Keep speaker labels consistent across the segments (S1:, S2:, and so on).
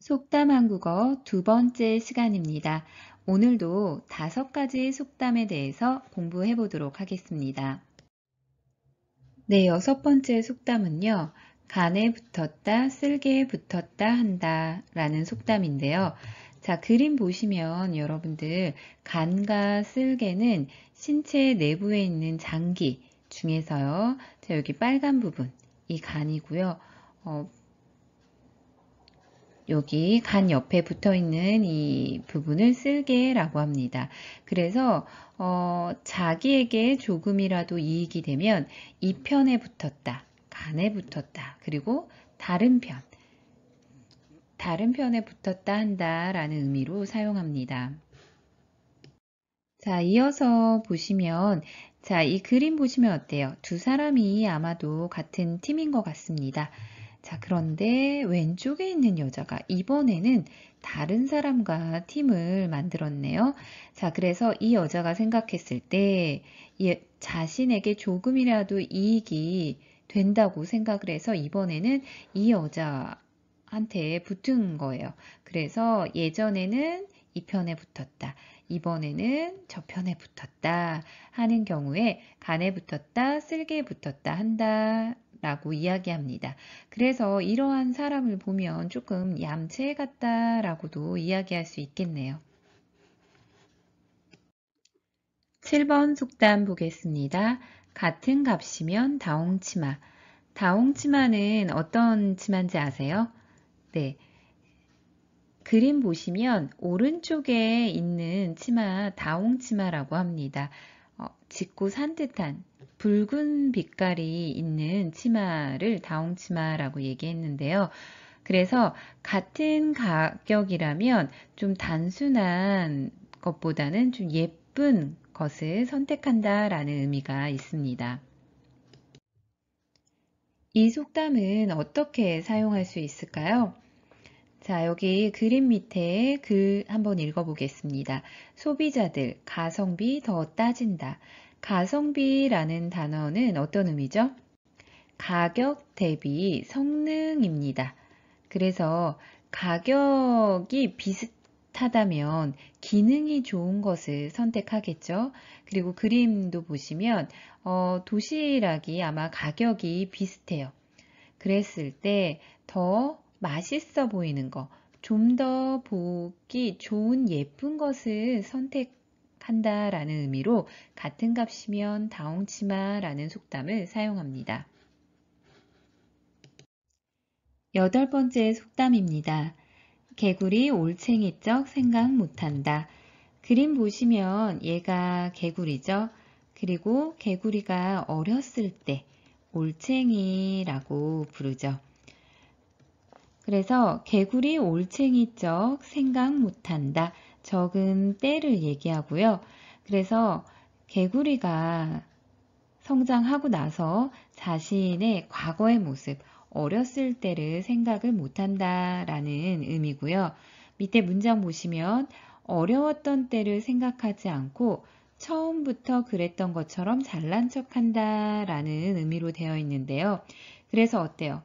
S1: 속담 한국어 두 번째 시간입니다. 오늘도 5가지 속담에 대해서 공부해 보도록 하겠습니다. 네, 6번째 속담은요. 간에 붙었다, 쓸개에 붙었다 한다 라는 속담인데요. 자, 그림 보시면 여러분들 간과 쓸개는 신체 내부에 있는 장기 중에서요. 자, 여기 빨간 부분, 이 간이고요. 여기 간 옆에 붙어 있는 이 부분을 쓸개라고 합니다. 그래서 자기에게 조금이라도 이익이 되면 이 편에 붙었다, 간에 붙었다, 그리고 다른 편에 붙었다 한다라는 의미로 사용합니다. 자, 이어서 보시면 자, 이 그림 보시면 어때요? 두 사람이 아마도 같은 팀인 것 같습니다. 자, 그런데 왼쪽에 있는 여자가 이번에는 다른 사람과 팀을 만들었네요. 자, 그래서 이 여자가 생각했을 때 자신에게 조금이라도 이익이 된다고 생각을 해서 이번에는 이 여자한테 붙은 거예요. 그래서 예전에는 이 편에 붙었다. 이번에는 저 편에 붙었다 하는 경우에 간에 붙었다, 쓸개에 붙었다 한다 라고 이야기합니다. 그래서 이러한 사람을 보면 조금 얌체 같다라고도 이야기할 수 있겠네요. 7번 속담 보겠습니다. 같은 값이면 다홍치마. 다홍치마는 어떤 치마인지 아세요? 네. 그림 보시면 오른쪽에 있는 치마 다홍치마라고 합니다. 짙고 산뜻한 붉은 빛깔이 있는 치마를 다홍치마라고 얘기했는데요. 그래서 같은 가격이라면 좀 단순한 것보다는 좀 예쁜 것을 선택한다라는 의미가 있습니다. 이 속담은 어떻게 사용할 수 있을까요? 자, 여기 그림 밑에 글 한번 읽어보겠습니다. 소비자들, 가성비 더 따진다. 가성비라는 단어는 어떤 의미죠? 가격 대비 성능입니다. 그래서 가격이 비슷하다면 기능이 좋은 것을 선택하겠죠. 그리고 그림도 보시면 도시락이 아마 가격이 비슷해요. 그랬을 때 더 맛있어 보이는 거, 좀 더 보기 좋은 예쁜 것을 선택한다라는 의미로 같은 값이면 다홍치마라는 속담을 사용합니다. 8번째 속담입니다. 개구리 올챙이적 생각 못한다. 그림 보시면 얘가 개구리죠. 그리고 개구리가 어렸을 때 올챙이라고 부르죠. 그래서 개구리 올챙이적 생각 못한다. 적은 때를 얘기하고요. 그래서 개구리가 성장하고 나서 자신의 과거의 모습, 어렸을 때를 생각을 못한다라는 의미고요. 밑에 문장 보시면 어려웠던 때를 생각하지 않고 처음부터 그랬던 것처럼 잘난 척한다라는 의미로 되어 있는데요. 그래서 어때요?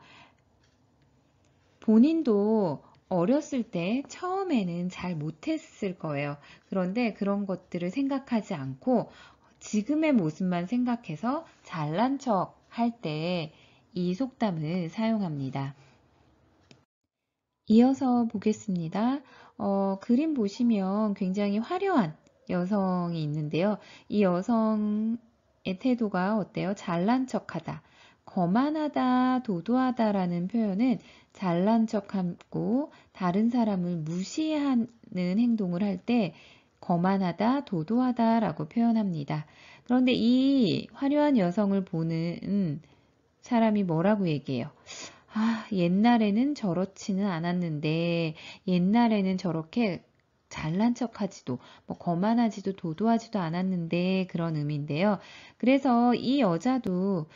S1: 본인도 어렸을 때 처음에는 잘 못했을 거예요. 그런데 그런 것들을 생각하지 않고 지금의 모습만 생각해서 잘난 척 할 때 이 속담을 사용합니다. 이어서 보겠습니다. 그림 보시면 굉장히 화려한 여성이 있는데요. 이 여성의 태도가 어때요? 잘난 척하다. 거만하다, 도도하다라는 표현은 잘난 척하고 다른 사람을 무시하는 행동을 할 때 거만하다, 도도하다라고 표현합니다. 그런데 이 화려한 여성을 보는 사람이 뭐라고 얘기해요? 아, 옛날에는 저렇지는 않았는데, 옛날에는 저렇게 잘난 척하지도, 뭐 거만하지도 도도하지도 않았는데 그런 의미인데요. 그래서 이 여자도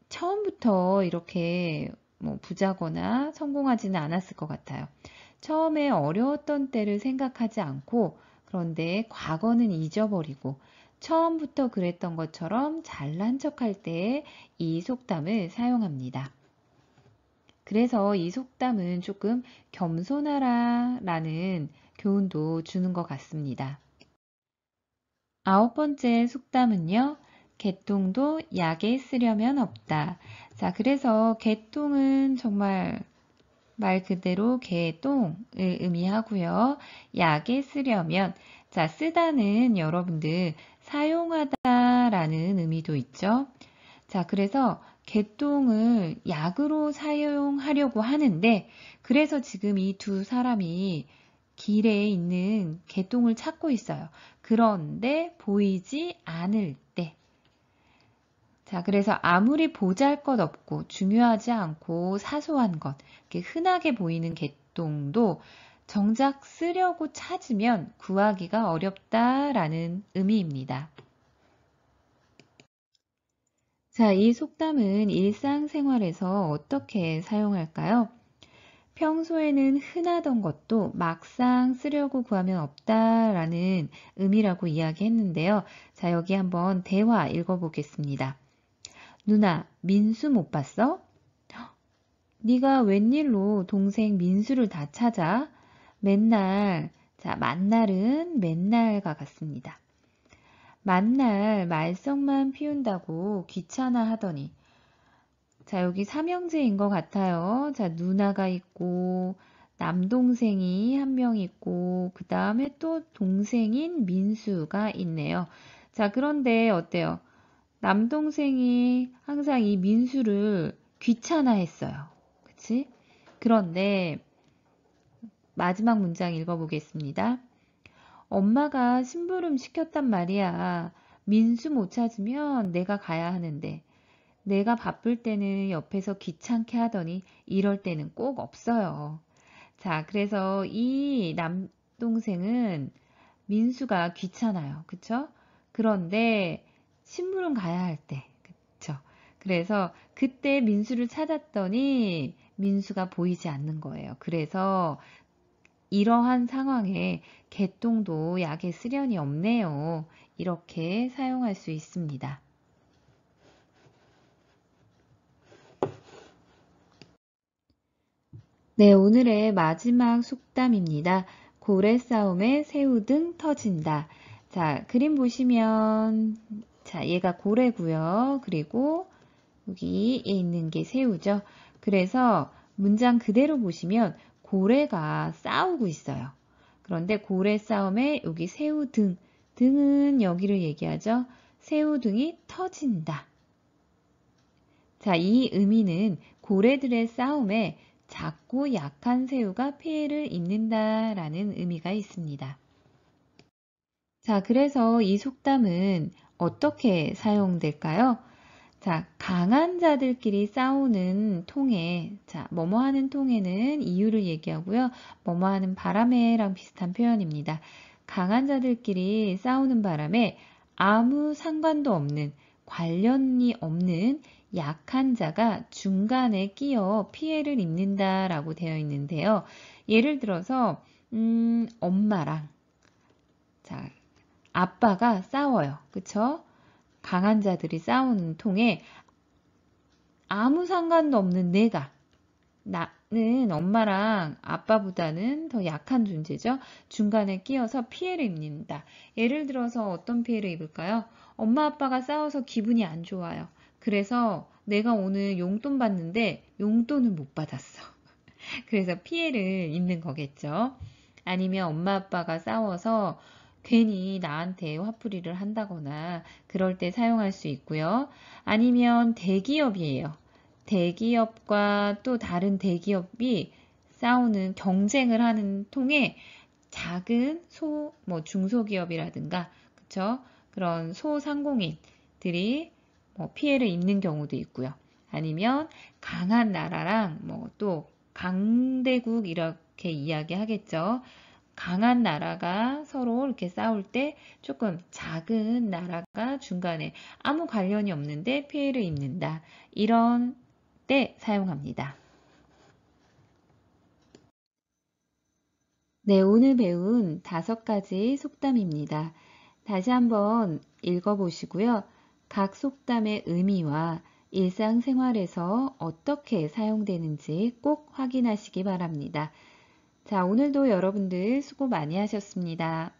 S1: 처음부터 이렇게 뭐 부자거나 성공하지는 않았을 것 같아요. 처음에 어려웠던 때를 생각하지 않고, 그런데 과거는 잊어버리고, 처음부터 그랬던 것처럼 잘난 척할 때 이 속담을 사용합니다. 그래서 이 속담은 조금 겸손하라 라는 교훈도 주는 것 같습니다. 9번째 속담은요. 개똥도 약에 쓰려면 없다. 자, 그래서 개똥은 정말 말 그대로 개똥을 의미하고요. 약에 쓰려면, 자, 쓰다는 여러분들 사용하다라는 의미도 있죠. 자, 그래서 개똥을 약으로 사용하려고 하는데, 그래서 지금 이 두 사람이 길에 있는 개똥을 찾고 있어요. 그런데 보이지 않을 때. 자, 그래서 아무리 보잘것없고 중요하지 않고 사소한 것, 이렇게 흔하게 보이는 개똥도 정작 쓰려고 찾으면 구하기가 어렵다라는 의미입니다. 자, 이 속담은 일상생활에서 어떻게 사용할까요? 평소에는 흔하던 것도 막상 쓰려고 구하면 없다라는 의미라고 이야기했는데요. 자, 여기 한번 대화 읽어보겠습니다. 누나, 민수 못 봤어? 네가 웬일로 동생 민수를 다 찾아? 맨날, 자, 만날은 맨날과 같습니다. 만날 말썽만 피운다고 귀찮아 하더니. 자, 여기 삼형제인 것 같아요. 자, 누나가 있고, 남동생이 한 명 있고, 그 다음에 또 동생인 민수가 있네요. 자, 그런데 어때요? 남동생이 항상 이 민수를 귀찮아 했어요. 그치? 그런데 마지막 문장 읽어보겠습니다. 엄마가 심부름 시켰단 말이야. 민수 못 찾으면 내가 가야 하는데. 내가 바쁠 때는 옆에서 귀찮게 하더니 이럴 때는 꼭 없어요. 자, 그래서 이 남동생은 민수가 귀찮아요. 그쵸? 그런데 심부름 가야 할 때. 그쵸? 그래서 그때 민수를 찾았더니 민수가 보이지 않는 거예요. 그래서 이러한 상황에 개똥도 약에 쓰려니 없네요. 이렇게 사용할 수 있습니다. 네, 오늘의 마지막 속담입니다. 고래 싸움에 새우등 터진다. 자, 그림 보시면, 자, 얘가 고래고요. 그리고 여기에 있는 게 새우죠. 그래서 문장 그대로 보시면 고래가 싸우고 있어요. 그런데 고래 싸움에 여기 새우등, 등은 여기를 얘기하죠. 새우등이 터진다. 자, 이 의미는 고래들의 싸움에 작고 약한 새우가 피해를 입는다라는 의미가 있습니다. 자, 그래서 이 속담은 어떻게 사용될까요? 자, 강한 자들끼리 싸우는 통에, 자, 뭐뭐 하는 통에는 이유를 얘기하고요. 뭐뭐 하는 바람에랑 비슷한 표현입니다. 강한 자들끼리 싸우는 바람에 아무 상관도 없는, 관련이 없는 약한 자가 중간에 끼어 피해를 입는다라고 되어 있는데요. 예를 들어서, 엄마랑, 자, 아빠가 싸워요. 그쵸? 강한 자들이 싸우는 통에 아무 상관도 없는 내가, 나는 엄마랑 아빠보다는 더 약한 존재죠. 중간에 끼어서 피해를 입는다. 예를 들어서 어떤 피해를 입을까요? 엄마 아빠가 싸워서 기분이 안 좋아요. 그래서 내가 오늘 용돈 받는데 용돈을 못 받았어. 그래서 피해를 입는 거겠죠. 아니면 엄마 아빠가 싸워서 괜히 나한테 화풀이를 한다거나 그럴 때 사용할 수 있고요. 아니면 대기업이에요. 대기업과 또 다른 대기업이 싸우는 경쟁을 하는 통에 작은 뭐 중소기업이라든가 그쵸? 그런 소상공인들이 뭐 피해를 입는 경우도 있고요. 아니면 강한 나라랑 뭐 또 강대국 이렇게 이야기하겠죠. 강한 나라가 서로 이렇게 싸울 때 조금 작은 나라가 중간에 아무 관련이 없는데 피해를 입는다. 이런 때 사용합니다. 네, 오늘 배운 5가지 속담입니다. 다시 한번 읽어보시고요. 각 속담의 의미와 일상생활에서 어떻게 사용되는지 꼭 확인하시기 바랍니다. 자, 오늘도 여러분들 수고 많이 하셨습니다.